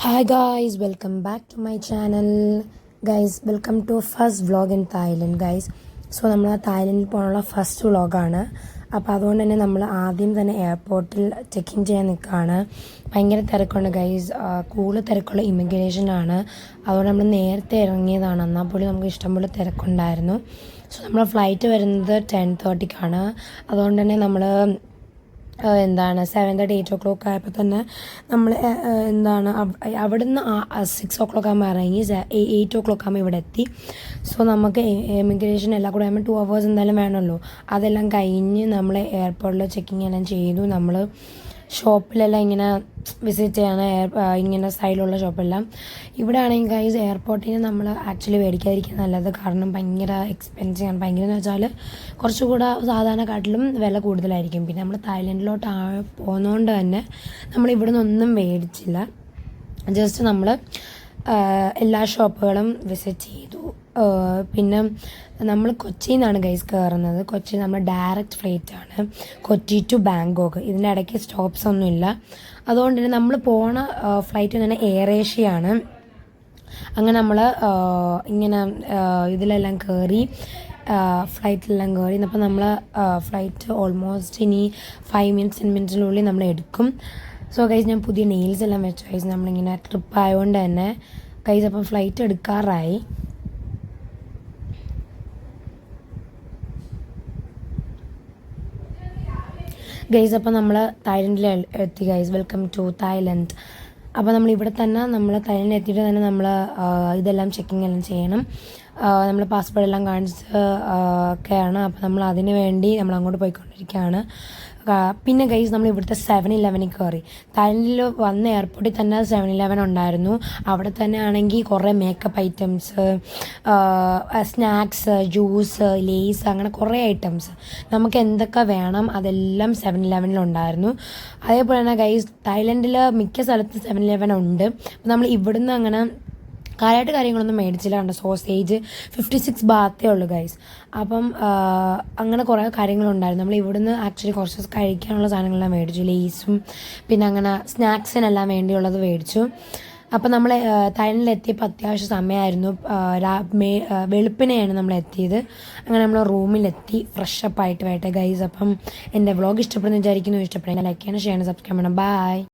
Hi guys, welcome back to my channel. Guys, welcome to first vlog in Thailand guys. So നമ്മൾ തായ്ലൻഡിൽ പോകാനുള്ള first വ്ളോഗാണ്. അപ്പോൾ അതുകൊണ്ട് തന്നെ നമ്മൾ ആദ്യം തന്നെ എയർപോർട്ടിൽ ചെക്കിങ് ചെയ്യാൻ നിൽക്കുകയാണ്. ഭയങ്കര തിരക്കുണ്ട് ഗൈസ്, കൂടുതൽ തിരക്കുള്ള ഇമിഗ്രേഷനാണ്. അതുകൊണ്ട് നമ്മൾ നേരത്തെ ഇറങ്ങിയതാണ്, എന്നാൽ പോലും നമുക്ക് ഇഷ്ടംപോലെ തിരക്കുണ്ടായിരുന്നു. സോ നമ്മൾ ഫ്ലൈറ്റ് വരുന്നത് 10:30 അതുകൊണ്ട് തന്നെ നമ്മൾ 7:30 8 ആയപ്പോൾ തന്നെ നമ്മൾ അവിടുന്ന് 6 ആകുമ്പോൾ ഇറങ്ങി 8 ആകുമ്പോൾ ഇവിടെ എത്തി. സോ നമുക്ക് എമിഗ്രേഷൻ എല്ലാം കൂടെ ആകുമ്പോൾ 2 hours എന്തായാലും വേണമല്ലോ. അതെല്ലാം കഴിഞ്ഞ് നമ്മൾ എയർപോർട്ടിൽ ചെക്കിങ് എല്ലാം ചെയ്തു. നമ്മൾ ഷോപ്പിലെല്ലാം ഇങ്ങനെ വിസിറ്റ് ചെയ്യാണ്, ഇങ്ങനെ സൈഡിലുള്ള ഷോപ്പെല്ലാം. ഇവിടെ ആണെങ്കിൽ ഗൈസ് എയർപോർട്ടിൽ നിന്ന് നമ്മൾ ആക്ച്വലി മേടിക്കാതിരിക്കാൻ നല്ലത്, കാരണം ഭയങ്കര എക്സ്പെൻസീവ് ആണ്. ഭയങ്കര എന്ന് വെച്ചാൽ കുറച്ചുകൂടെ സാധാരണക്കാട്ടിലും വില കൂടുതലായിരിക്കും. പിന്നെ നമ്മൾ തായ്ലൻഡിലോട്ട് പോകുന്നതുകൊണ്ട് തന്നെ നമ്മൾ ഇവിടെ നിന്നൊന്നും മേടിച്ചില്ല. ജസ്റ്റ് നമ്മൾ എല്ലാ ഷോപ്പുകളും വിസിറ്റ് ചെയ്തു. പിന്നെ നമ്മൾ കൊച്ചിയിൽ നിന്നാണ് ഗൈസ് കയറുന്നത്. കൊച്ചി നമ്മൾ ഡയറക്റ്റ് ഫ്ലൈറ്റ് ആണ്, കൊച്ചി ടു ബാങ്കോക്ക്. ഇതിൻ്റെ ഇടയ്ക്ക് സ്റ്റോപ്സ് ഒന്നുമില്ല. അതുകൊണ്ട് തന്നെ നമ്മൾ പോണ ഫ്ലൈറ്റ് തന്നെ എയർ ഏഷ്യയാണ്. അങ്ങനെ നമ്മൾ ഇങ്ങനെ ഇതിലെല്ലാം കയറി, ഫ്ലൈറ്റിലെല്ലാം കയറി. അപ്പോൾ നമ്മൾ ഫ്ലൈറ്റ് ഓൾമോസ്റ്റ് ഇനി 5 minutes 10 minutes നമ്മൾ എടുക്കും. സോ ഗൈസ് ഞാൻ പുതിയ നെയിൽസ് എല്ലാം വെച്ചു ഗൈസ്, നമ്മളിങ്ങനെ ട്രിപ്പ് ആയതുകൊണ്ട് തന്നെ ഗൈസ്. അപ്പം ഫ്ലൈറ്റ് എടുക്കാറായി. ഗൈസ് അപ്പോൾ നമ്മൾ തായ്ലൻഡിൽ എത്തി ഗൈസ്. Welcome to Thailand. അപ്പോൾ നമ്മൾ ഇവിടെ തന്നെ നമ്മൾ തായ്ലൻഡിൽ എത്തിയിട്ട് തന്നെ നമ്മൾ ഇതെല്ലാം ചെക്കിങ് എല്ലാം ചെയ്യണം. നമ്മൾ പാസ്പോർട്ട് എല്ലാം കാണിച്ച് ഒക്കെയാണ്. അപ്പോൾ നമ്മൾ അതിന് വേണ്ടി നമ്മൾ അങ്ങോട്ട് പോയിക്കൊണ്ടിരിക്കുകയാണ്. പിന്നെ ഗൈസ് നമ്മൾ ഇവിടുത്തെ 7-Eleven കയറി. തായ്ലൻഡിൽ വന്ന എയർപോർട്ടിൽ തന്നെ 7-Eleven ഉണ്ടായിരുന്നു. അവിടെ തന്നെ ആണെങ്കിൽ കുറേ makeup items, snacks, juice, Lay's, അങ്ങനെ കുറേ ഐറ്റംസ് നമുക്ക് എന്തൊക്കെ വേണം അതെല്ലാം 7-Eleven ഉണ്ടായിരുന്നു. അതേപോലെ തന്നെ ഗൈസ് തായ്ലൻഡിൽ മിക്ക സ്ഥലത്തും 7-Eleven ഉണ്ട്. നമ്മൾ ഇവിടുന്ന് അങ്ങനെ കാര്യങ്ങളൊന്നും മേടിച്ചില്ല. കണ്ട സോസേജ് 56 ബാത്തേ ഉള്ളൂ ഗൈസ്. അപ്പം അങ്ങനെ കുറേ കാര്യങ്ങളുണ്ടായിരുന്നു. നമ്മൾ ഇവിടുന്ന് ആക്ച്വലി കുറച്ച് കഴിക്കാനുള്ള സാധനങ്ങളെല്ലാം മേടിച്ചു, ലേസും പിന്നെ അങ്ങനെ സ്നാക്സിനെല്ലാം വേണ്ടിയുള്ളത് മേടിച്ചു. അപ്പം നമ്മൾ തായ്ലൻഡിൽ എത്തിയപ്പോൾ അത്യാവശ്യം സമയമായിരുന്നു. വെളുപ്പിനെയാണ് നമ്മൾ എത്തിയത്. അങ്ങനെ നമ്മൾ റൂമിലെത്തി ഫ്രഷപ്പ് ആയിട്ട് വരട്ടെ ഗൈസ്. അപ്പം എൻ്റെ വ്ളോഗ് ഇഷ്ടപ്പെടുന്ന വിചാരിക്കുന്നു. ഇഷ്ടപ്പെടുന്ന ലൈക്ക് ചെയ്യണം, ഷെയർ ചെയ്യണം, സബ്സ്ക്രൈബ് ചെയ്യണം. ബൈ.